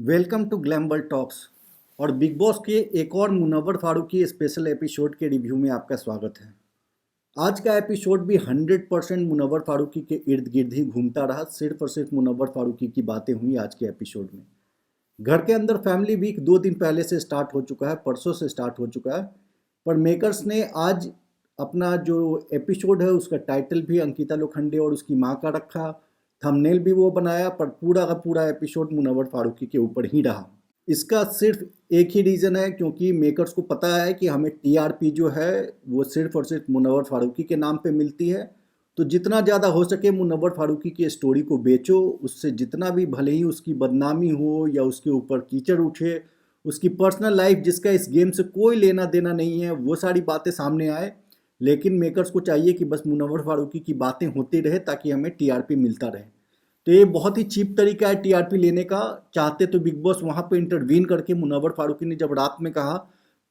Welcome to glamour talks और big boss के एक और मुनव्वर फारूकी स्पेशल एपिसोड के रिव्यू में आपका स्वागत है। आज का एपिसोड भी 100% मुनव्वर फारूकी के इर्द गिर्द ही घूमता रहा। सिर्फ और सिर्फ मुनव्वर फारूकी की बातें हुई आज के एपिसोड में। घर के अंदर फैमिली वीक 2 दिन पहले से स्टार्ट हो चुका है, परसों से स्टार्ट हो चुका है, पर मेकर्स ने आज अपना जो एपिसोड है उसका टाइटल भी अंकिता लोखंडे और उसकी माँ का रखा, थंबनेल भी वो बनाया, पर पूरा का पूरा एपिसोड मुनव्वर फारूकी के ऊपर ही रहा। इसका सिर्फ एक ही रीज़न है, क्योंकि मेकर्स को पता है कि हमें टीआरपी जो है वो सिर्फ और सिर्फ मुनव्वर फारूकी के नाम पे मिलती है। तो जितना ज़्यादा हो सके मुनव्वर फारूकी की स्टोरी को बेचो, उससे जितना भी भले ही उसकी बदनामी हो या उसके ऊपर कीचड़ उठे, उसकी पर्सनल लाइफ जिसका इस गेम से कोई लेना देना नहीं है, वो सारी बातें सामने आए। लेकिन मेकर्स को चाहिए कि बस मुनव्वर फारूकी की बातें होती रहे ताकि हमें टीआरपी मिलता रहे। तो ये बहुत ही चीप तरीका है टीआरपी लेने का। चाहते तो बिग बॉस वहाँ पे इंटरवीन करके, मुनव्वर फारूकी ने जब रात में कहा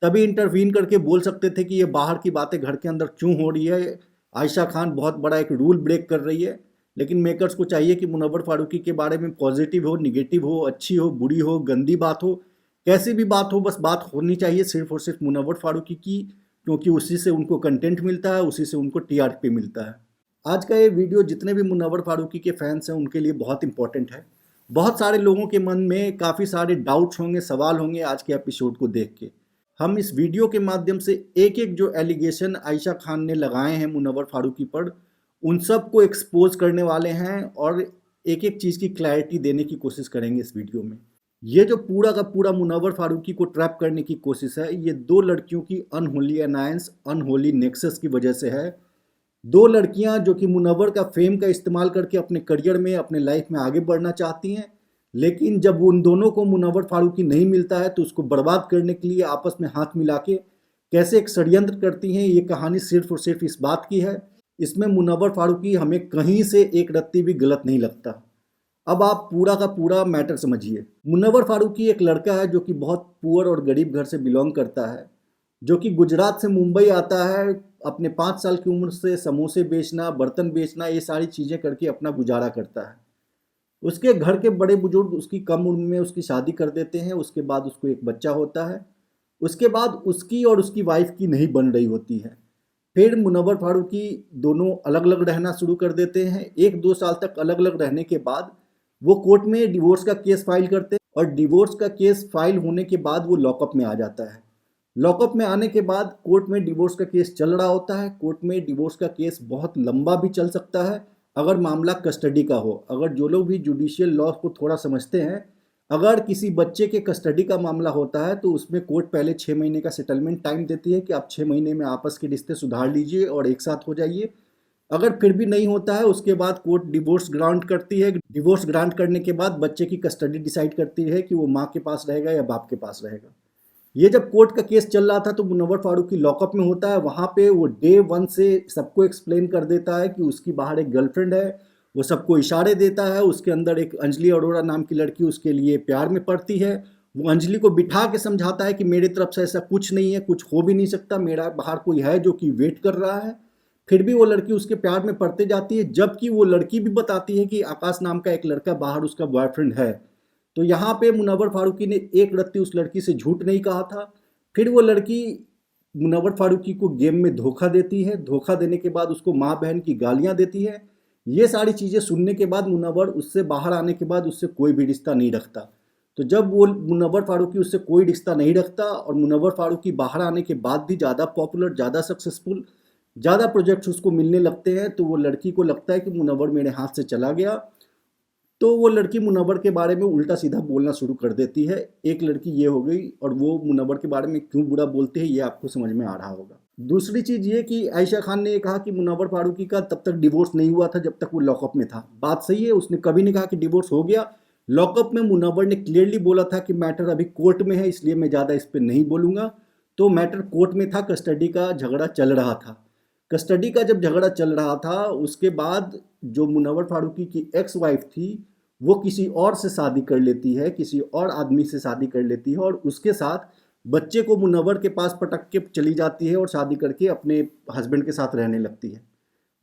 तभी इंटरवीन करके बोल सकते थे कि ये बाहर की बातें घर के अंदर क्यों हो रही है, आयशा खान बहुत बड़ा एक रूल ब्रेक कर रही है। लेकिन मेकर्स को चाहिए कि मुनव्वर फारूकी के बारे में पॉजिटिव हो, निगेटिव हो, अच्छी हो, बुरी हो, गंदी बात हो, कैसी भी बात हो, बस बात होनी चाहिए सिर्फ और सिर्फ मुनव्वर फारूकी की, क्योंकि उसी से उनको कंटेंट मिलता है, उसी से उनको टीआरपी मिलता है। आज का ये वीडियो जितने भी मुनव्वर फारूकी के फैंस हैं उनके लिए बहुत इंपॉर्टेंट है। बहुत सारे लोगों के मन में काफ़ी सारे डाउट्स होंगे, सवाल होंगे आज के एपिसोड को देख के। हम इस वीडियो के माध्यम से एक एक जो एलिगेशन आयशा खान ने लगाए हैं मुनव्वर फारूकी पर, उन सब को एक्सपोज करने वाले हैं और एक एक चीज़ की क्लैरिटी देने की कोशिश करेंगे इस वीडियो में। ये जो पूरा का पूरा मुनव्वर फारूकी को ट्रैप करने की कोशिश है, ये दो लड़कियों की अनहोली अनायंस, अनहोली नेक्सस की वजह से है। दो लड़कियां जो कि मुनव्वर का फेम का इस्तेमाल करके अपने करियर में, अपने लाइफ में आगे बढ़ना चाहती हैं, लेकिन जब उन दोनों को मुनव्वर फारूकी नहीं मिलता है तो उसको बर्बाद करने के लिए आपस में हाथ मिला के कैसे एक षड्यंत्र करती हैं, ये कहानी सिर्फ और सिर्फ इस बात की है। इसमें मुनव्वर फारूकी हमें कहीं से एक रत्ती भी गलत नहीं लगता। अब आप पूरा का पूरा मैटर समझिए। मुनव्वर फारूकी एक लड़का है जो कि बहुत पुअर और गरीब घर से बिलोंग करता है, जो कि गुजरात से मुंबई आता है। अपने 5 साल की उम्र से समोसे बेचना, बर्तन बेचना, ये सारी चीज़ें करके अपना गुजारा करता है। उसके घर के बड़े बुजुर्ग उसकी कम उम्र में उसकी शादी कर देते हैं। उसके बाद उसको एक बच्चा होता है। उसके बाद उसकी और उसकी वाइफ की नहीं बन रही होती है। फिर मुनव्वर फारूकी दोनों अलग अलग रहना शुरू कर देते हैं। 1-2 साल तक अलग अलग रहने के बाद वो कोर्ट में डिवोर्स का केस फाइल करते हैं, और डिवोर्स का केस फाइल होने के बाद वो लॉकअप में आ जाता है। लॉकअप में आने के बाद कोर्ट में डिवोर्स का केस चल रहा होता है। कोर्ट में डिवोर्स का केस बहुत लंबा भी चल सकता है अगर मामला कस्टडी का हो। अगर जो लोग भी जुडिशियल लॉ को थोड़ा समझते हैं, अगर किसी बच्चे के कस्टडी का मामला होता है तो उसमें कोर्ट पहले 6 महीने का सेटलमेंट टाइम देती है कि आप 6 महीने में आपस के रिश्ते सुधार लीजिए और एक साथ हो जाइए। अगर फिर भी नहीं होता है, उसके बाद कोर्ट डिवोर्स ग्रांट करती है। डिवोर्स ग्रांट करने के बाद बच्चे की कस्टडी डिसाइड करती है कि वो माँ के पास रहेगा या बाप के पास रहेगा। ये जब कोर्ट का केस चल रहा था तो मुनव्वर फारूकी लॉकअप में होता है। वहाँ पे वो डे 1 से सबको एक्सप्लेन कर देता है कि उसकी बाहर एक गर्लफ्रेंड है। वो सबको इशारे देता है। उसके अंदर एक अंजलि अरोड़ा नाम की लड़की उसके लिए प्यार में पड़ती है। वो अंजलि को बिठा के समझाता है कि मेरी तरफ से ऐसा कुछ नहीं है, कुछ हो भी नहीं सकता, मेरा बाहर कोई है जो कि वेट कर रहा है। फिर भी वो लड़की उसके प्यार में पड़ते जाती है, जबकि वो लड़की भी बताती है कि आकाश नाम का एक लड़का बाहर उसका बॉयफ्रेंड है। तो यहाँ पे मुनव्वर फारूकी ने एक रत्ती उस लड़की से झूठ नहीं कहा था। फिर वो लड़की मुनव्वर फारूकी को गेम में धोखा देती है। धोखा देने के बाद उसको माँ बहन की गालियाँ देती है। ये सारी चीज़ें सुनने के बाद मुनव्वर उससे बाहर आने के बाद उससे कोई भी रिश्ता नहीं रखता। तो जब वो मुनव्वर फारूकी उससे कोई रिश्ता नहीं रखता और मुनव्वर फारूकी बाहर आने के बाद भी ज़्यादा पॉपुलर, ज़्यादा सक्सेसफुल, ज़्यादा प्रोजेक्ट्स उसको मिलने लगते हैं, तो वो लड़की को लगता है कि मुनव्वर मेरे हाथ से चला गया। तो वो लड़की मुनव्वर के बारे में उल्टा सीधा बोलना शुरू कर देती है। एक लड़की ये हो गई, और वो मुनव्वर के बारे में क्यों बुरा बोलते हैं ये आपको समझ में आ रहा होगा। दूसरी चीज़ ये कि आयशा खान ने ये कहा कि मुनव्वर फारूकी का तब तक डिवोर्स नहीं हुआ था जब तक वो लॉकअप में था। बात सही है, उसने कभी नहीं कहा कि डिवोर्स हो गया। लॉकअप में मुनव्वर ने क्लियरली बोला था कि मैटर अभी कोर्ट में है, इसलिए मैं ज़्यादा इस पर नहीं बोलूँगा। तो मैटर कोर्ट में था, कस्टडी का झगड़ा चल रहा था। कस्टडी का जब झगड़ा चल रहा था उसके बाद जो मुनव्वर फारूकी की एक्स वाइफ थी वो किसी और से शादी कर लेती है, किसी और आदमी से शादी कर लेती है, और उसके साथ बच्चे को मुनव्वर के पास पटक के चली जाती है और शादी करके अपने हस्बैंड के साथ रहने लगती है।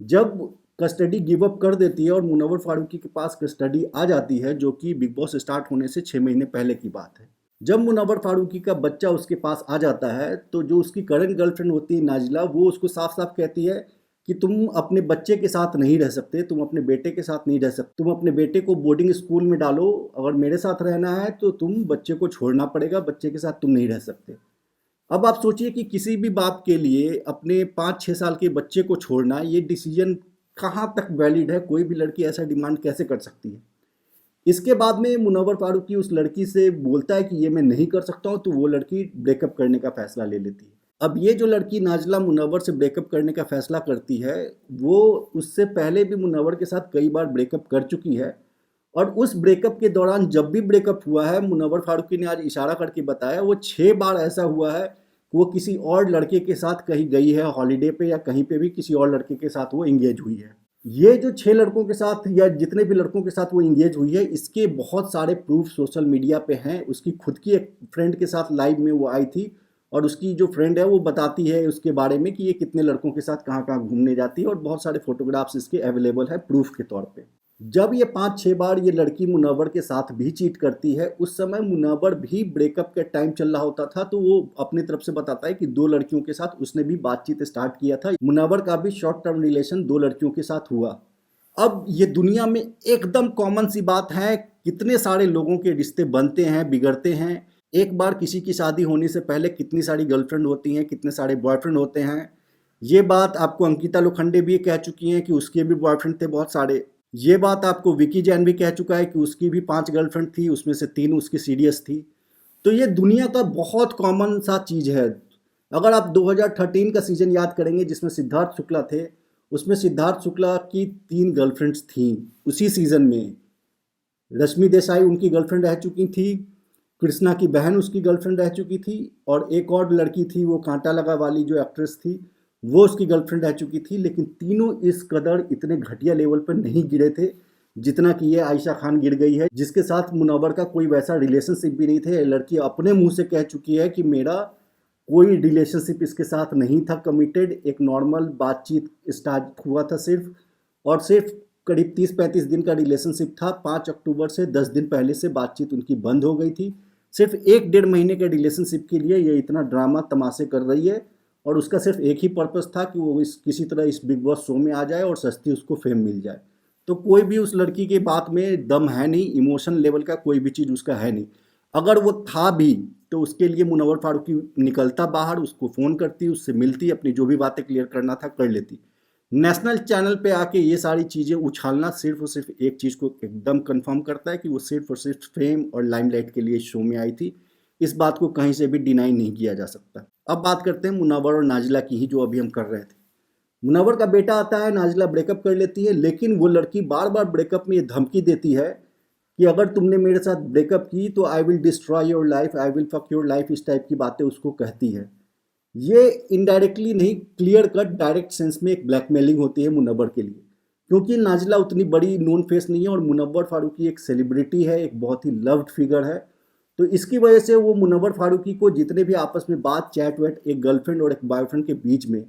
जब कस्टडी गिव अप कर देती है और मुनव्वर फारूकी के पास कस्टडी आ जाती है, जो कि बिग बॉस स्टार्ट होने से 6 महीने पहले की बात है। जब मुनव्वर फारूकी का बच्चा उसके पास आ जाता है तो जो उसकी करंट गर्लफ्रेंड होती है नाजिला, वो उसको साफ-साफ कहती है कि तुम अपने बच्चे के साथ नहीं रह सकते, तुम अपने बेटे के साथ नहीं रह सकते, तुम अपने बेटे को बोर्डिंग स्कूल में डालो, अगर मेरे साथ रहना है तो तुम बच्चे को छोड़ना पड़ेगा, बच्चे के साथ तुम नहीं रह सकते। अब आप सोचिए कि किसी भी बाप के लिए अपने 5-6 साल के बच्चे को छोड़ना, ये डिसीजन कहाँ तक वैलिड है, कोई भी लड़की ऐसा डिमांड कैसे कर सकती है। इसके बाद में मुनव्वर फारूकी उस लड़की से बोलता है कि ये मैं नहीं कर सकता हूँ, तो वो लड़की ब्रेकअप करने का फैसला ले लेती है। अब ये जो लड़की नाजिला मुनव्वर से ब्रेकअप करने का फैसला करती है, वो उससे पहले भी मुनव्वर के साथ कई बार ब्रेकअप कर चुकी है और उस ब्रेकअप के दौरान जब भी ब्रेकअप हुआ है, मुनव्वर फारूकी ने आज इशारा करके बताया, वो 6 बार ऐसा हुआ है कि वो किसी और लड़के के साथ कहीं गई है हॉलिडे पे या कहीं पे भी किसी और लड़के के साथ वो एंगेज हुई है। ये जो 6 लड़कों के साथ या जितने भी लड़कों के साथ वो एंगेज हुई है, इसके बहुत सारे प्रूफ सोशल मीडिया पे हैं। उसकी खुद की एक फ्रेंड के साथ लाइव में वो आई थी और उसकी जो फ्रेंड है वो बताती है उसके बारे में कि ये कितने लड़कों के साथ कहाँ-कहाँ घूमने जाती है और बहुत सारे फोटोग्राफ्स इसके अवेलेबल है प्रूफ के तौर पे। जब ये 5-6 बार ये लड़की मुनव्वर के साथ भी चीट करती है, उस समय मुनव्वर भी ब्रेकअप का टाइम चल रहा होता था, तो वो अपनी तरफ से बताता है कि 2 लड़कियों के साथ उसने भी बातचीत स्टार्ट किया था। मुनव्वर का भी शॉर्ट टर्म रिलेशन 2 लड़कियों के साथ हुआ। अब ये दुनिया में एकदम कॉमन सी बात है, कितने सारे लोगों के रिश्ते बनते हैं, बिगड़ते हैं। एक बार किसी की शादी होने से पहले कितनी सारी गर्लफ्रेंड होती हैं, कितने सारे बॉयफ्रेंड होते हैं। ये बात आपको अंकिता लोखंडे भी कह चुकी हैं कि उसके भी बॉयफ्रेंड थे बहुत सारे। ये बात आपको विकी जैन भी कह चुका है कि उसकी भी 5 गर्लफ्रेंड थी, उसमें से 3 उसकी सीरियस थी। तो ये दुनिया का बहुत कॉमन सा चीज़ है। अगर आप 2013 का सीज़न याद करेंगे जिसमें सिद्धार्थ शुक्ला थे, उसमें सिद्धार्थ शुक्ला की 3 गर्लफ्रेंड्स थीं उसी सीज़न में। रश्मि देसाई उनकी गर्लफ्रेंड रह चुकी थी, कृष्णा की बहन उसकी गर्लफ्रेंड रह चुकी थी और एक और लड़की थी, वो कांटा लगा वाली जो एक्ट्रेस थी, वो उसकी गर्लफ्रेंड रह चुकी थी। लेकिन तीनों इस कदर इतने घटिया लेवल पर नहीं गिरे थे जितना कि ये आयशा खान गिर गई है, जिसके साथ मुनव्वर का कोई वैसा रिलेशनशिप भी नहीं थे। लड़की अपने मुंह से कह चुकी है कि मेरा कोई रिलेशनशिप इसके साथ नहीं था कमिटेड, एक नॉर्मल बातचीत स्टार्ट हुआ था सिर्फ और सिर्फ करीब 30-35 दिन का रिलेशनशिप था। 5 अक्टूबर से 10 दिन पहले से बातचीत उनकी बंद हो गई थी। सिर्फ 1-1.5 महीने के रिलेशनशिप के लिए ये इतना ड्रामा तमाशे कर रही है और उसका सिर्फ एक ही पर्पस था कि वो किसी तरह इस बिग बॉस शो में आ जाए और सस्ती उसको फेम मिल जाए। तो कोई भी उस लड़की की बात में दम है नहीं, इमोशन लेवल का कोई भी चीज़ उसका है नहीं। अगर वो था भी तो उसके लिए मुनव्वर फारूकी निकलता बाहर, उसको फ़ोन करती, उससे मिलती, अपनी जो भी बातें क्लियर करना था कर लेती। नेशनल चैनल पे आके ये सारी चीज़ें उछालना सिर्फ और सिर्फ एक चीज़ को एकदम कंफर्म करता है कि वो सिर्फ और सिर्फ फेम और लाइमलाइट के लिए शो में आई थी। इस बात को कहीं से भी डिनाई नहीं किया जा सकता। अब बात करते हैं मुनव्वर और नाजिला की ही, जो अभी हम कर रहे थे। मुनव्वर का बेटा आता है, नाजिला ब्रेकअप कर लेती है, लेकिन वो लड़की बार बार ब्रेकअप में ये धमकी देती है कि अगर तुमने मेरे साथ ब्रेकअप की तो I will destroy your life, I will fuck your life, इस टाइप की बातें उसको कहती है। ये इनडायरेक्टली नहीं, क्लियर कट डायरेक्ट सेंस में एक ब्लैकमेलिंग होती है मुनव्वर के लिए, क्योंकि नाजिला उतनी बड़ी नोन फेस नहीं है और मुनव्वर फारूकी एक सेलिब्रिटी है, एक बहुत ही लव्ड फिगर है। तो इसकी वजह से वो मुनव्वर फारूकी को जितने भी आपस में बात चैट वैट, एक गर्लफ्रेंड और एक बॉयफ्रेंड के बीच में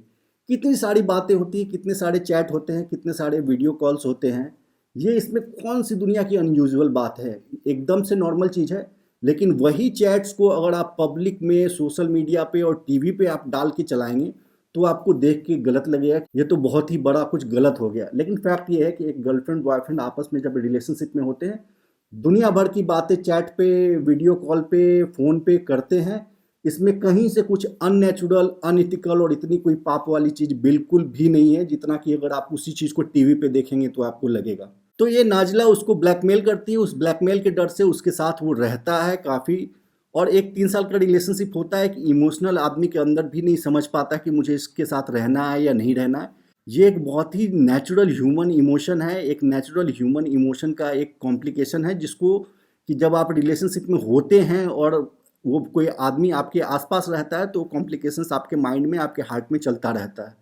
कितनी सारी बातें होती हैं, कितने सारे चैट होते हैं, कितने सारे वीडियो कॉल्स होते हैं, ये इसमें कौन सी दुनिया की अनयूजुअल बात है, एकदम से नॉर्मल चीज़ है। लेकिन वही चैट्स को अगर आप पब्लिक में, सोशल मीडिया पे और टीवी पे आप डाल के चलाएंगे तो आपको देख के गलत लगेगा, ये तो बहुत ही बड़ा कुछ गलत हो गया। लेकिन फैक्ट ये है कि एक गर्लफ्रेंड बॉयफ्रेंड आपस में जब रिलेशनशिप में होते हैं, दुनिया भर की बातें चैट पे, वीडियो कॉल पे, फ़ोन पे करते हैं। इसमें कहीं से कुछ अननेचुरल, अनइथिकल और इतनी कोई पाप वाली चीज़ बिल्कुल भी नहीं है, जितना कि अगर आप उसी चीज़ को टीवी पे देखेंगे तो आपको लगेगा। तो ये नाजिला उसको ब्लैकमेल करती है, उस ब्लैकमेल के डर से उसके साथ वो रहता है काफ़ी, और एक 3 साल का रिलेशनशिप होता है कि इमोशनल आदमी के अंदर भी नहीं समझ पाता कि मुझे इसके साथ रहना है या नहीं रहना है। ये एक बहुत ही नेचुरल ह्यूमन इमोशन है, एक नेचुरल ह्यूमन इमोशन का एक कॉम्प्लिकेशन है, जिसको कि जब आप रिलेशनशिप में होते हैं और वो कोई आदमी आपके आसपास रहता है तो कॉम्प्लिकेशंस आपके माइंड में, आपके हार्ट में चलता रहता है।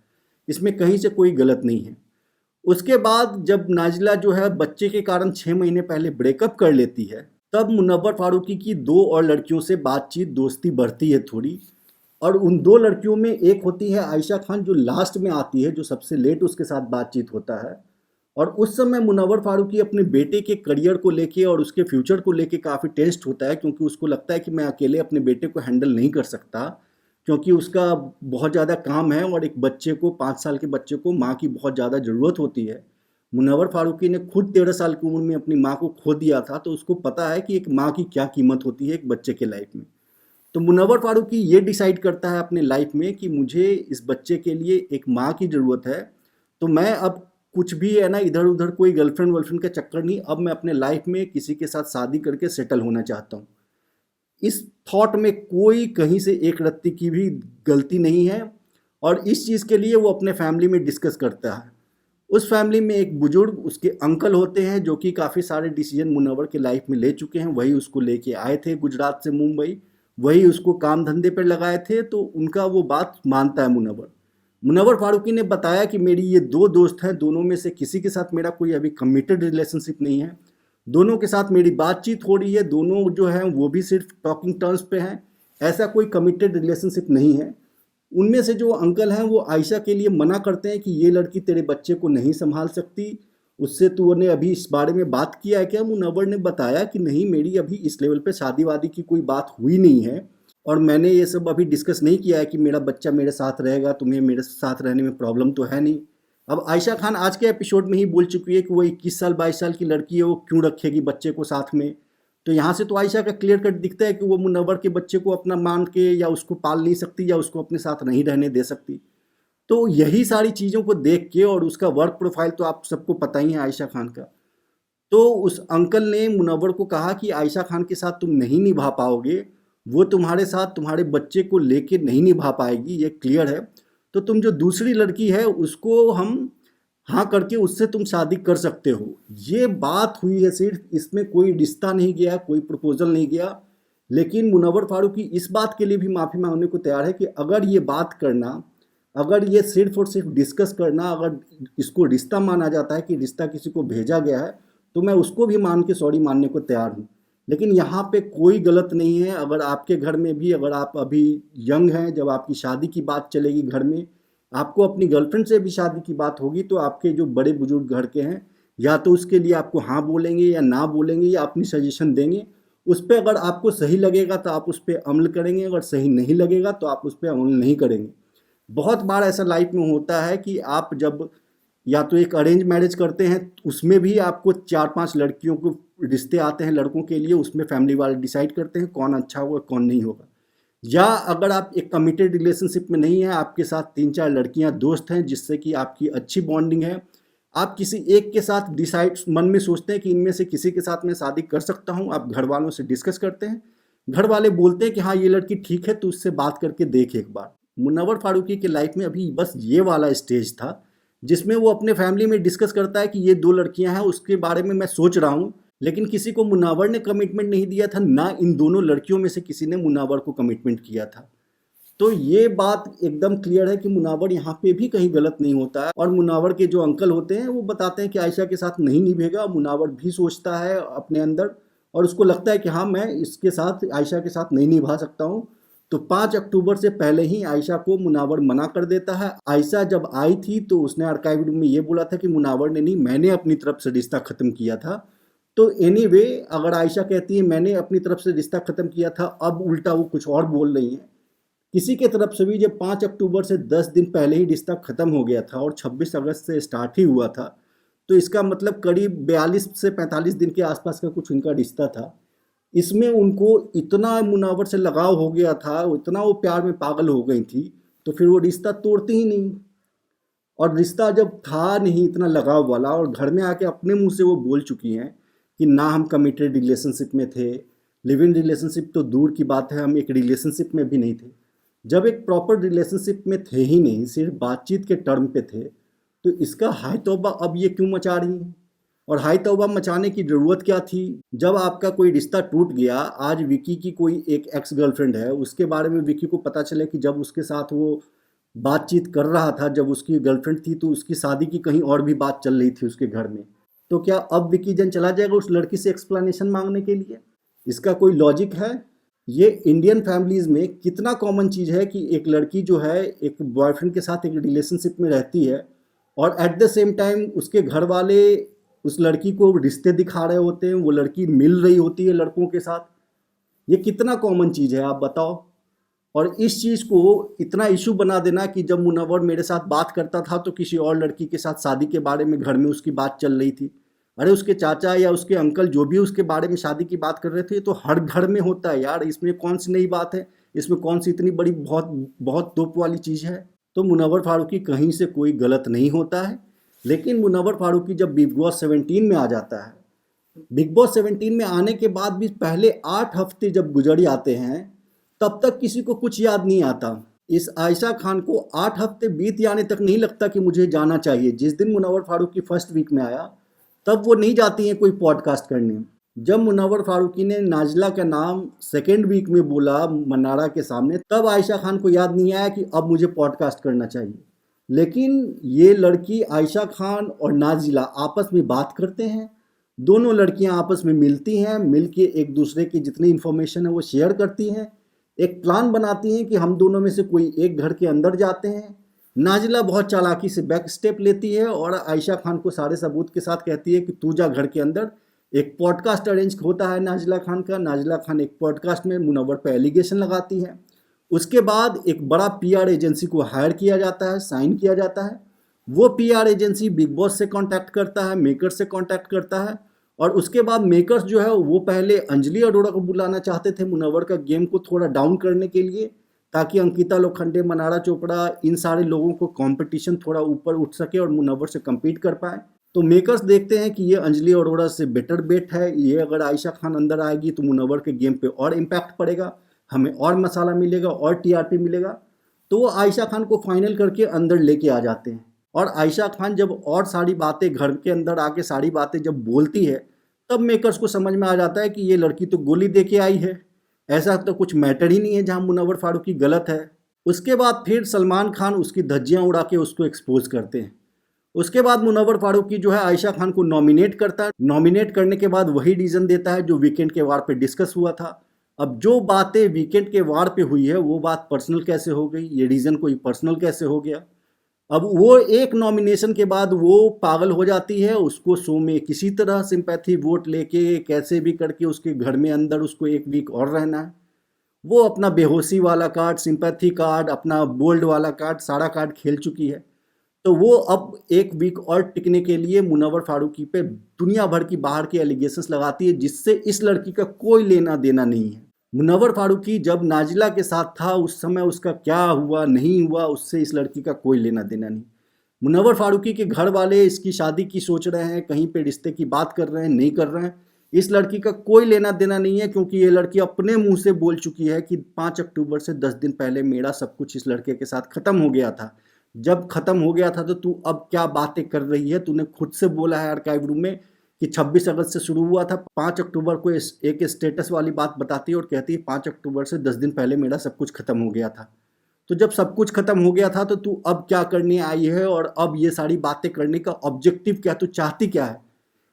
इसमें कहीं से कोई गलत नहीं है। उसके बाद जब नाजिला जो है बच्चे के कारण 6 महीने पहले ब्रेकअप कर लेती है, तब मुनव्वर फारूकी की 2 और लड़कियों से बातचीत, दोस्ती बढ़ती है थोड़ी, और उन 2 लड़कियों में एक होती है आयशा खान, जो लास्ट में आती है, जो सबसे लेट उसके साथ बातचीत होता है। और उस समय मुनव्वर फारूकी अपने बेटे के करियर को लेके और उसके फ्यूचर को लेके काफ़ी टेंस्ड होता है, क्योंकि उसको लगता है कि मैं अकेले अपने बेटे को हैंडल नहीं कर सकता, क्योंकि उसका बहुत ज़्यादा काम है और एक बच्चे को 5 साल के बच्चे को माँ की बहुत ज़्यादा ज़रूरत होती है। मुनव्वर फारूकी ने खुद 13 साल की उम्र में अपनी माँ को खो दिया था, तो उसको पता है कि एक माँ की क्या कीमत होती है एक बच्चे के लाइफ में। तो मुनव्वर फारूकी ये डिसाइड करता है अपने लाइफ में कि मुझे इस बच्चे के लिए एक माँ की ज़रूरत है, तो मैं अब कुछ भी है ना, इधर उधर कोई गर्लफ्रेंड वर्लफ्रेंड का चक्कर नहीं, अब मैं अपने लाइफ में किसी के साथ शादी करके सेटल होना चाहता हूँ। इस थॉट में कोई कहीं से एक रत्ती की भी गलती नहीं है, और इस चीज़ के लिए वो अपने फैमिली में डिस्कस करता है। उस फैमिली में एक बुजुर्ग उसके अंकल होते हैं, जो कि काफ़ी सारे डिसीजन मुनव्वर के लाइफ में ले चुके हैं। वही उसको लेके आए थे गुजरात से मुंबई, वही उसको काम धंधे पर लगाए थे, तो उनका वो बात मानता है मुनव्वर। मुनव्वर फारूकी ने बताया कि मेरी ये दो दोस्त हैं, दोनों में से किसी के साथ मेरा कोई अभी कमिटेड रिलेशनशिप नहीं है, दोनों के साथ मेरी बातचीत हो रही है, दोनों जो हैं वो भी सिर्फ टॉकिंग टर्म्स पे हैं, ऐसा कोई कमिटेड रिलेशनशिप नहीं है। उनमें से जो अंकल हैं वो आयशा के लिए मना करते हैं कि ये लड़की तेरे बच्चे को नहीं संभाल सकती, उससे तूने अभी इस बारे में बात किया है क्या? मुनव्वर ने बताया कि नहीं, मेरी अभी इस लेवल पे शादी वादी की कोई बात हुई नहीं है, और मैंने ये सब अभी डिस्कस नहीं किया है कि मेरा बच्चा मेरे साथ रहेगा, तुम्हें मेरे साथ रहने में प्रॉब्लम तो है नहीं। अब आयशा खान आज के एपिसोड में ही बोल चुकी है कि वो 21 साल 22 साल की लड़की है, वो क्यों रखेगी बच्चे को साथ में। तो यहाँ से तो आयशा का क्लियर कट दिखता है कि वो मुनव्वर के बच्चे को अपना मान के या उसको पाल नहीं सकती या उसको अपने साथ नहीं रहने दे सकती। तो यही सारी चीज़ों को देख के, और उसका वर्क प्रोफाइल तो आप सबको पता ही है आयशा खान का, तो उस अंकल ने मुनव्वर को कहा कि आयशा खान के साथ तुम नहीं निभा पाओगे, वो तुम्हारे साथ तुम्हारे बच्चे को लेके नहीं निभा पाएगी, ये क्लियर है। तो तुम जो दूसरी लड़की है उसको हम हाँ करके उससे तुम शादी कर सकते हो। ये बात हुई है सिर्फ, इसमें कोई रिश्ता नहीं गया, कोई प्रपोजल नहीं गया। लेकिन मुनव्वर फारूकी इस बात के लिए भी माफ़ी मांगने को तैयार है कि अगर ये बात करना, अगर ये सिर्फ और सिर्फ डिस्कस करना, अगर इसको रिश्ता माना जाता है कि रिश्ता किसी को भेजा गया है, तो मैं उसको भी मान के सॉरी मानने को तैयार हूँ। लेकिन यहाँ पे कोई गलत नहीं है। अगर आपके घर में भी, अगर आप अभी यंग हैं, जब आपकी शादी की बात चलेगी घर में, आपको अपनी गर्लफ्रेंड से भी शादी की बात होगी, तो आपके जो बड़े बुजुर्ग घर के हैं, या तो उसके लिए आपको हाँ बोलेंगे या ना बोलेंगे या अपनी सजेशन देंगे। उस पर अगर आपको सही लगेगा तो आप उस पर अमल करेंगे, अगर सही नहीं लगेगा तो आप उस पर अमल नहीं करेंगे। बहुत बार ऐसा लाइफ में होता है कि आप जब या तो एक अरेंज मैरिज करते हैं, उसमें भी आपको 4-5 लड़कियों को रिश्ते आते हैं लड़कों के लिए, उसमें फैमिली वाले डिसाइड करते हैं कौन अच्छा होगा कौन नहीं होगा। या अगर आप एक कमिटेड रिलेशनशिप में नहीं है, आपके साथ 3-4 लड़कियां दोस्त हैं जिससे कि आपकी अच्छी बॉन्डिंग है, आप किसी एक के साथ डिसाइड मन में सोचते हैं कि इनमें से किसी के साथ मैं शादी कर सकता हूं, आप घर वालों से डिस्कस करते हैं, घर वाले बोलते हैं कि हाँ ये लड़की ठीक है, तो उससे बात करके देख एक बार। मुनव्वर फारूकी के लाइफ में अभी बस ये वाला स्टेज था जिसमें वो अपने फैमिली में डिस्कस करता है कि ये 2 लड़कियां हैं, उसके बारे में मैं सोच रहा हूँ। लेकिन किसी को मुनव्वर ने कमिटमेंट नहीं दिया था, ना इन दोनों लड़कियों में से किसी ने मुनव्वर को कमिटमेंट किया था। तो ये बात एकदम क्लियर है कि मुनव्वर यहाँ पे भी कहीं गलत नहीं होता है। और मुनव्वर के जो अंकल होते हैं वो बताते हैं कि आयशा के साथ नहीं निभेगा। मुनव्वर भी सोचता है अपने अंदर, और उसको लगता है कि हाँ मैं इसके साथ, आयशा के साथ नहीं निभा सकता हूँ। तो 5 अक्टूबर से पहले ही आयशा को मुनव्वर मना कर देता है। आयशा जब आई थी तो उसने आर्काइव में ये बोला था कि मुनव्वर ने नहीं, मैंने अपनी तरफ से रिश्ता ख़त्म किया था। तो एनीवे, अगर आयशा कहती है मैंने अपनी तरफ से रिश्ता ख़त्म किया था, अब उल्टा वो कुछ और बोल रही हैं। किसी के तरफ से भी जब 5 अक्टूबर से 10 दिन पहले ही रिश्ता ख़त्म हो गया था और 26 अगस्त से स्टार्ट ही हुआ था, तो इसका मतलब करीब 42 से 45 दिन के आसपास का कुछ उनका रिश्ता था। इसमें उनको इतना मुनव्वर से लगाव हो गया था, इतना वो प्यार में पागल हो गई थी, तो फिर वो रिश्ता तोड़ती ही नहीं। और रिश्ता जब था नहीं इतना लगाव वाला, और घर में आके अपने मुंह से वो बोल चुकी हैं कि ना हम कमिटेड रिलेशनशिप में थे, लिव इन रिलेशनशिप तो दूर की बात है, हम एक रिलेशनशिप में भी नहीं थे। जब एक प्रॉपर रिलेशनशिप में थे ही नहीं, सिर्फ बातचीत के टर्म पे थे, तो इसका हाय तौबा अब ये क्यों मचा रही हैं? और हाय तौबा मचाने की ज़रूरत क्या थी? जब आपका कोई रिश्ता टूट गया, आज विकी की कोई एक एक्स गर्लफ्रेंड है, उसके बारे में विकी को पता चले कि जब उसके साथ वो बातचीत कर रहा था, जब उसकी गर्लफ्रेंड थी, तो उसकी शादी की कहीं और भी बात चल रही थी उसके घर में, तो क्या अब विकी जन चला जाएगा उस लड़की से एक्सप्लेनेशन मांगने के लिए? इसका कोई लॉजिक है? ये इंडियन फैमिलीज़ में कितना कॉमन चीज़ है कि एक लड़की जो है एक बॉयफ्रेंड के साथ एक रिलेशनशिप में रहती है, और एट द सेम टाइम उसके घर वाले उस लड़की को रिश्ते दिखा रहे होते हैं, वो लड़की मिल रही होती है लड़कों के साथ। ये कितना कॉमन चीज़ है आप बताओ। और इस चीज़ को इतना इशू बना देना कि जब मुनव्वर मेरे साथ बात करता था तो किसी और लड़की के साथ शादी के बारे में घर में उसकी बात चल रही थी। अरे उसके चाचा या उसके अंकल जो भी उसके बारे में शादी की बात कर रहे थे, तो हर घर में होता है यार, इसमें कौन सी नई बात है, इसमें कौन सी इतनी बड़ी बहुत बहुत तोप वाली चीज़ है। तो मुनव्वर फारूकी कहीं से कोई गलत नहीं होता है। लेकिन मुनव्वर फारूकी जब बिग बॉस 17 में आ जाता है, बिग बॉस 17 में आने के बाद भी पहले 8 हफ्ते जब गुजर जाते हैं, तब तक किसी को कुछ याद नहीं आता। इस आयशा खान को 8 हफ्ते बीत जाने तक नहीं लगता कि मुझे जाना चाहिए। जिस दिन मुनव्वर फारूकी फर्स्ट वीक में आया, तब वो नहीं जाती हैं कोई पॉडकास्ट करने। जब मुनव्वर फारूकी ने नाजिला का नाम सेकेंड वीक में बोला मनारा के सामने, तब आयशा खान को याद नहीं आया कि अब मुझे पॉडकास्ट करना चाहिए। लेकिन ये लड़की आयशा खान और नाजिला आपस में बात करते हैं, दोनों लड़कियां आपस में मिलती हैं, मिलके एक दूसरे की जितनी इन्फॉर्मेशन है वो शेयर करती हैं, एक प्लान बनाती हैं कि हम दोनों में से कोई एक घर के अंदर जाते हैं। नाजिला बहुत चालाकी से बैक स्टेप लेती है और आयशा खान को सारे सबूत के साथ कहती है कि तू जा घर के अंदर। एक पॉडकास्ट अरेंज होता है नाजिला खान का। नाजिला खान एक पॉडकास्ट में मुनव्वर पर एलिगेशन लगाती है। उसके बाद एक बड़ा पीआर एजेंसी को हायर किया जाता है, साइन किया जाता है। वो पीआर एजेंसी बिग बॉस से कांटेक्ट करता है, मेकर से कांटेक्ट करता है। और उसके बाद मेकर्स जो है वो पहले अंजलि अरोड़ा को बुलाना चाहते थे मुनव्वर का गेम को थोड़ा डाउन करने के लिए, ताकि अंकिता लोखंडे, मनारा चोपड़ा, इन सारे लोगों को कंपटीशन थोड़ा ऊपर उठ सके और मुनव्वर से compete कर पाए। तो मेकर्स देखते हैं कि ये अंजलि अरोड़ा से बेटर बेट है, ये अगर आयशा खान अंदर आएगी तो मुनव्वर के गेम पे और इम्पैक्ट पड़ेगा, हमें और मसाला मिलेगा और टीआरपी मिलेगा। तो वो आयशा खान को फाइनल करके अंदर लेके आ जाते हैं। और आयशा खान जब और सारी बातें घर के अंदर आके सारी बातें जब बोलती है, तब मेकर्स को समझ में आ जाता है कि ये लड़की तो गोली दे के आई है, ऐसा तो कुछ मैटर ही नहीं है जहां मुनव्वर फारूकी गलत है। उसके बाद फिर सलमान खान उसकी धज्जियां उड़ा के उसको एक्सपोज करते हैं। उसके बाद मुनव्वर फारूकी जो है आयशा खान को नॉमिनेट करता है। नॉमिनेट करने के बाद वही रीज़न देता है जो वीकेंड के वार पे डिस्कस हुआ था। अब जो बातें वीकेंड के वार पे हुई है वो बात पर्सनल कैसे हो गई, ये रीज़न कोई पर्सनल कैसे हो गया। अब वो एक नॉमिनेशन के बाद वो पागल हो जाती है, उसको शो में किसी तरह सिंपैथी वोट लेके कैसे भी करके उसके घर में अंदर उसको एक वीक और रहना है। वो अपना बेहोशी वाला कार्ड, सिंपैथी कार्ड, अपना बोल्ड वाला कार्ड, सारा कार्ड खेल चुकी है। तो वो अब एक वीक और टिकने के लिए मुनव्वर फारूकी पे दुनिया भर की बाहर की एलिगेशंस लगाती है, जिससे इस लड़की का कोई लेना देना नहीं है। मुनव्वर फारूकी जब नाजिला के साथ था उस समय उसका क्या हुआ नहीं हुआ उससे इस लड़की का कोई लेना देना नहीं। मुनव्वर फारूकी के घर वाले इसकी शादी की सोच रहे हैं, कहीं पे रिश्ते की बात कर रहे हैं, नहीं कर रहे हैं, इस लड़की का कोई लेना देना नहीं है। क्योंकि ये लड़की अपने मुंह से बोल चुकी है कि 5 अक्टूबर से 10 दिन पहले मेरा सब कुछ इस लड़के के साथ ख़त्म हो गया था। जब ख़त्म हो गया था तो तू अब क्या बातें कर रही है। तूने खुद से बोला है आर्काइव रूम में कि 26 अगस्त से शुरू हुआ था, 5 अक्टूबर को एक स्टेटस वाली बात बताती है और कहती है 5 अक्टूबर से 10 दिन पहले मेरा सब कुछ ख़त्म हो गया था। तो जब सब कुछ ख़त्म हो गया था तो तू अब क्या करने आई है और अब ये सारी बातें करने का ऑब्जेक्टिव क्या, तू चाहती क्या है।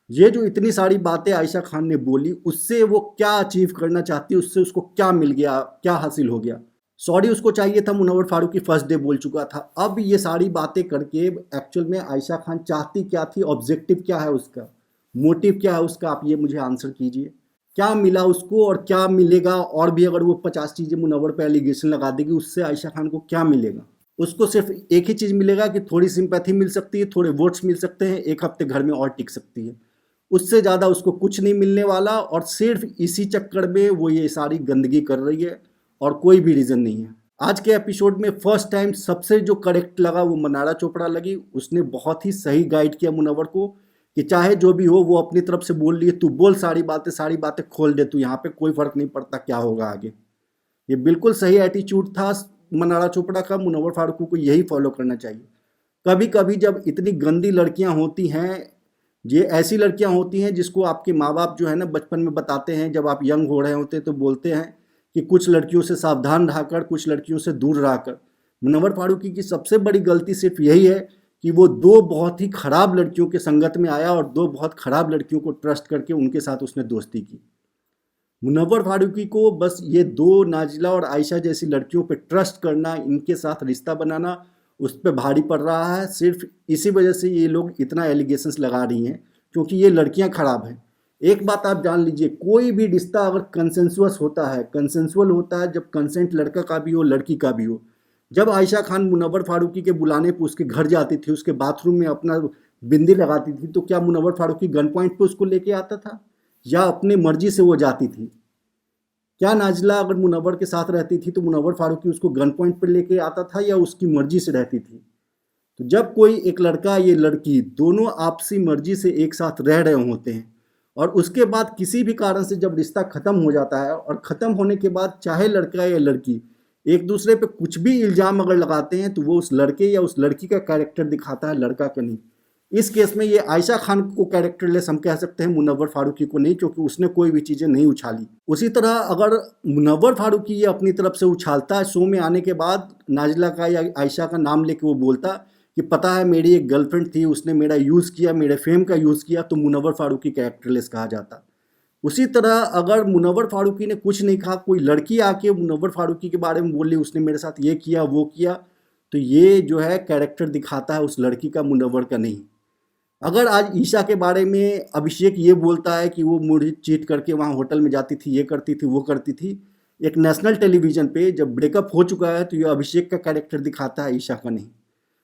ये जो इतनी सारी बातें आयशा खान ने बोली उससे वो क्या अचीव करना चाहती है, उससे उसको क्या मिल गया, क्या हासिल हो गया। सॉरी उसको चाहिए था, मुनव्वर फारूकी फर्स्ट डे बोल चुका था। अब ये सारी बातें करके एक्चुअल में आयशा खान चाहती क्या थी, ऑब्जेक्टिव क्या है उसका, मोटिव क्या है उसका, आप ये मुझे आंसर कीजिए। क्या मिला उसको और क्या मिलेगा। और भी अगर वो 50 चीज़ें मुनव्वर पे एलिगेशन लगा देगी उससे आयशा खान को क्या मिलेगा। उसको सिर्फ एक ही चीज़ मिलेगा कि थोड़ी सिंपैथी मिल सकती है, थोड़े वोट्स मिल सकते हैं, एक हफ्ते घर में और टिक सकती है। उससे ज़्यादा उसको कुछ नहीं मिलने वाला। और सिर्फ इसी चक्कर में वो ये सारी गंदगी कर रही है और कोई भी रीज़न नहीं है। आज के एपिसोड में फर्स्ट टाइम सबसे जो करेक्ट लगा वो मनारा चोपड़ा लगी। उसने बहुत ही सही गाइड किया मुनव्वर को कि चाहे जो भी हो वो अपनी तरफ से बोल रही है, तू बोल सारी बातें खोल दे, तू यहाँ पे कोई फ़र्क नहीं पड़ता क्या होगा आगे। ये बिल्कुल सही एटीट्यूड था मनारा चोपड़ा का। मुनव्वर फारूकी को यही फॉलो करना चाहिए। कभी कभी जब इतनी गंदी लड़कियां होती हैं, ये ऐसी लड़कियां होती हैं जिसको आपके माँ बाप जो है ना बचपन में बताते हैं, जब आप यंग हो रहे होते हैं तो बोलते हैं कि कुछ लड़कियों से सावधान रहकर, कुछ लड़कियों से दूर रहकर। मुनव्वर फारूकी की सबसे बड़ी गलती सिर्फ यही है कि वो 2 बहुत ही ख़राब लड़कियों के संगत में आया और 2 बहुत ख़राब लड़कियों को ट्रस्ट करके उनके साथ उसने दोस्ती की। मुनव्वर फारूकी को बस ये 2 नाजिला और आयशा जैसी लड़कियों पे ट्रस्ट करना, इनके साथ रिश्ता बनाना उस पर भारी पड़ रहा है। सिर्फ इसी वजह से ये लोग इतना एलिगेशंस लगा रही हैं क्योंकि ये लड़कियां खराब हैं। एक बात आप जान लीजिए, कोई भी रिश्ता अगर कंसेंसुअस होता है, कंसेंसुअल होता है जब कंसेंट लड़का का भी हो लड़की का भी हो। जब आयशा खान मुनव्वर फारूकी के बुलाने पर उसके घर जाती थी, उसके बाथरूम में अपना बिंदी लगाती थी, तो क्या मुनव्वर फारूकी गन पॉइंट पे उसको लेके आता था या अपनी मर्जी से वो जाती थी? क्या नाजिला अगर मुनव्वर के साथ रहती थी तो मुनव्वर फारूकी उसको गन पॉइंट पर लेके आता था या उसकी मर्जी से रहती थी? तो जब कोई एक लड़का ये लड़की दोनों आपसी मर्जी से एक साथ रह रहे होते हैं और उसके बाद किसी भी कारण से जब रिश्ता ख़त्म हो जाता है और ख़त्म होने के बाद चाहे लड़का या लड़की एक दूसरे पे कुछ भी इल्ज़ाम अगर लगाते हैं तो वो उस लड़के या उस लड़की का कैरेक्टर दिखाता है, लड़का का नहीं। इस केस में ये आयशा खान को कैरेक्टरलेस हम कह सकते हैं, मुनव्वर फारूकी को नहीं, क्योंकि उसने कोई भी चीज़ें नहीं उछाली। उसी तरह अगर मुनव्वर फारूकी ये अपनी तरफ से उछालता है, शो में आने के बाद नाजिला का या आयशा का नाम लेके वो बोलता कि पता है मेरी एक गर्लफ्रेंड थी, उसने मेरा यूज़ किया, मेरे फेम का यूज़ किया, तो मुनव्वर फारूकी कैरेक्टरलेस कहा जाता। उसी तरह अगर मुनव्वर फारूकी ने कुछ नहीं कहा, कोई लड़की आके मुनव्वर फारूकी के बारे में बोल ली, उसने मेरे साथ ये किया वो किया, तो ये जो है कैरेक्टर दिखाता है उस लड़की का, मुनव्वर का नहीं। अगर आज ईशा के बारे में अभिषेक ये बोलता है कि वो मुझे चीट करके वहाँ होटल में जाती थी, ये करती थी वो करती थी, एक नेशनल टेलीविज़न पे जब ब्रेकअप हो चुका है, तो ये अभिषेक का कैरेक्टर दिखाता है, ईशा का नहीं।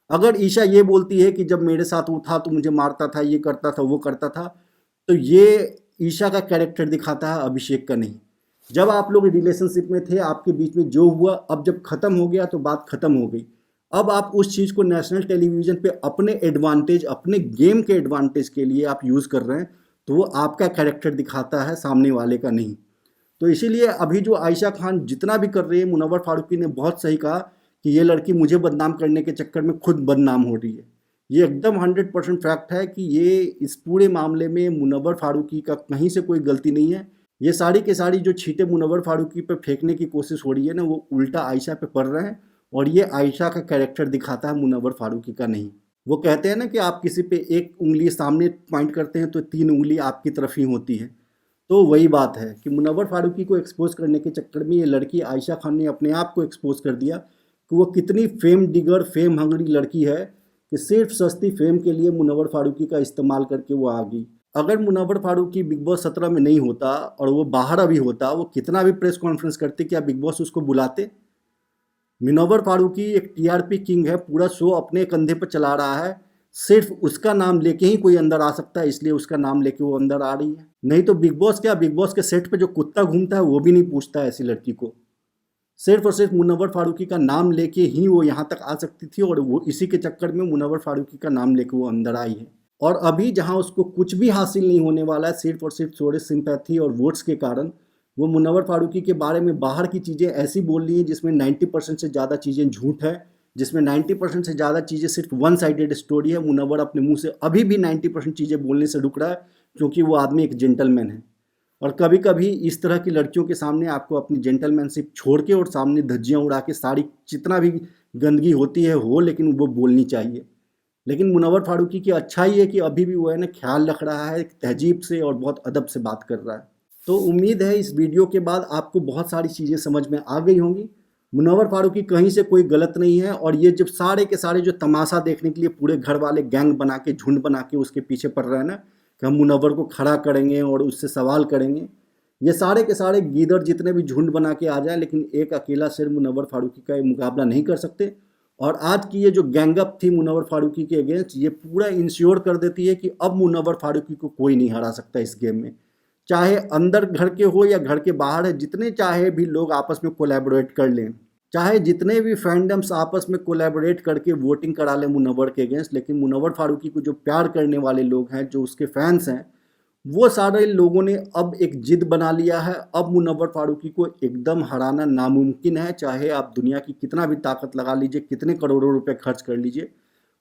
अगर ईशा ये बोलती है कि जब मेरे साथ वो था तो मुझे मारता था, ये करता था वो करता था, तो ये ईशा का कैरेक्टर दिखाता है, अभिषेक का नहीं। जब आप लोग रिलेशनशिप में थे, आपके बीच में जो हुआ, अब जब ख़त्म हो गया तो बात ख़त्म हो गई। अब आप उस चीज़ को नेशनल टेलीविज़न पे अपने एडवांटेज, अपने गेम के एडवांटेज के लिए आप यूज़ कर रहे हैं, तो वो आपका कैरेक्टर दिखाता है, सामने वाले का नहीं। तो इसीलिए अभी जो आयशा खान जितना भी कर रही है, मुनव्वर फारूकी ने बहुत सही कहा कि ये लड़की मुझे बदनाम करने के चक्कर में खुद बदनाम हो रही है। ये एकदम 100% फैक्ट है कि ये इस पूरे मामले में मुनव्वर फारूकी का कहीं से कोई गलती नहीं है। ये सारी के सारी जो छींटे मुनव्वर फारूकी पे फेंकने की कोशिश हो रही है ना, वो उल्टा आयशा पे पड़ रहे हैं, और ये आयशा का कैरेक्टर दिखाता है, मुनव्वर फारूकी का नहीं। वो कहते हैं ना कि आप किसी पे एक उंगली सामने पॉइंट करते हैं तो 3 उंगली आपकी तरफ ही होती है। तो वही बात है कि मुनव्वर फारूकी को एक्सपोज करने के चक्कर में ये लड़की आयशा खान ने अपने आप को एक्सपोज कर दिया कि वो कितनी फेम डिगर, फेम हंगरी लड़की है, कि सिर्फ सस्ती फेम के लिए मुनव्वर फारूकी का इस्तेमाल करके वो आ गई। अगर मुनव्वर फारूकी बिग बॉस 17 में नहीं होता और वो बाहर अभी होता, वो कितना भी प्रेस कॉन्फ्रेंस करते, क्या बिग बॉस उसको बुलाते? मुनव्वर फारूकी एक टीआरपी किंग है, पूरा शो अपने कंधे पर चला रहा है, सिर्फ उसका नाम लेके ही कोई अंदर आ सकता है, इसलिए उसका नाम लेके वो अंदर आ रही है। नहीं तो बिग बॉस क्या, बिग बॉस के सेट पे जो कुत्ता घूमता है वो भी नहीं पूछता है ऐसी लड़की को। सिर्फ और सिर्फ मुनव्वर फारूकी का नाम लेके ही वो यहाँ तक आ सकती थी, और वो इसी के चक्कर में मुनव्वर फारूकी का नाम लेके वो अंदर आई है। और अभी जहाँ उसको कुछ भी हासिल नहीं होने वाला है, सिर्फ और सिर्फ थोड़े सिंपैथी और वोट्स के कारण, वो मुनव्वर फारूकी के बारे में बाहर की चीज़ें ऐसी बोल रही हैं जिसमें 90% से ज़्यादा चीज़ें झूठ है, जिसमें 90% से ज़्यादा चीज़ें सिर्फ वन साइडेड स्टोरी है। मुनव्वर अपने मुंह से अभी भी 90% चीज़ें बोलने से रुक रहा है, क्योंकि वो आदमी एक जेंटलमैन है। और कभी कभी इस तरह की लड़कियों के सामने आपको अपनी जेंटलमैनशिप छोड़ के और सामने धज्जियाँ उड़ा के सारी जितना भी गंदगी होती है हो, लेकिन वो बोलनी चाहिए। लेकिन मुनव्वर फारूकी की अच्छाई है कि अभी भी वो है ना, ख्याल रख रहा है, तहजीब से और बहुत अदब से बात कर रहा है। तो उम्मीद है इस वीडियो के बाद आपको बहुत सारी चीज़ें समझ में आ गई होंगी। मुनव्वर फारूकी कहीं से कोई गलत नहीं है, और ये जब सारे के सारे जो तमाशा देखने के लिए पूरे घर वाले गैंग बना के, झुंड बना के उसके पीछे पड़ रहे हैं ना, कि हम मुनव्वर को खड़ा करेंगे और उससे सवाल करेंगे, ये सारे के सारे गीदड़ जितने भी झुंड बना के आ जाए, लेकिन एक अकेला सिर मुनव्वर फारूकी का मुकाबला नहीं कर सकते। और आज की ये जो गैंगअप थी मुनव्वर फारूकी के अगेंस्ट, ये पूरा इंश्योर कर देती है कि अब मुनव्वर फारूकी को कोई नहीं हरा सकता इस गेम में। चाहे अंदर घर के हो या घर के बाहर है, जितने चाहे भी लोग आपस में कोलैबोरेट कर लें, चाहे जितने भी फैंडम्स आपस में कोलैबोरेट करके वोटिंग करा लें मुनव्वर के अगेंस्ट, लेकिन मुनव्वर फारूकी को जो प्यार करने वाले लोग हैं, जो उसके फैंस हैं, वो सारे लोगों ने अब एक जिद बना लिया है। अब मुनव्वर फारूकी को एकदम हराना नामुमकिन है, चाहे आप दुनिया की कितना भी ताकत लगा लीजिए, कितने करोड़ों रुपए खर्च कर लीजिए,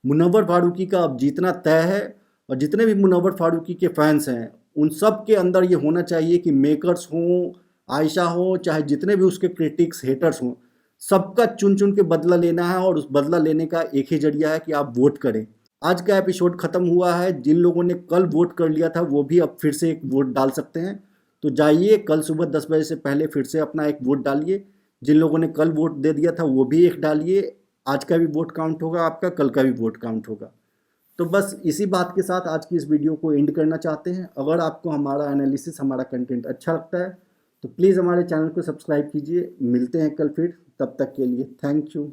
मुनव्वर फारूकी का अब जीतना तय है। और जितने भी मुनव्वर फारूकी के फैंस हैं, उन सब के अंदर ये होना चाहिए कि मेकर्स हों, आयशा हो, चाहे जितने भी उसके क्रिटिक्स, हेटर्स हों, सबका चुन चुन के बदला लेना है। और उस बदला लेने का एक ही जरिया है कि आप वोट करें। आज का एपिसोड ख़त्म हुआ है, जिन लोगों ने कल वोट कर लिया था वो भी अब फिर से एक वोट डाल सकते हैं। तो जाइए, कल सुबह 10 बजे से पहले फिर से अपना एक वोट डालिए। जिन लोगों ने कल वोट दे दिया था वो भी एक डालिए। आज का भी वोट काउंट होगा आपका, कल का भी वोट काउंट होगा। तो बस इसी बात के साथ आज की इस वीडियो को एंड करना चाहते हैं। अगर आपको हमारा एनालिसिस, हमारा कंटेंट अच्छा लगता है तो प्लीज़ हमारे चैनल को सब्सक्राइब कीजिए। मिलते हैं कल फिर, तब तक के लिए थैंक यू।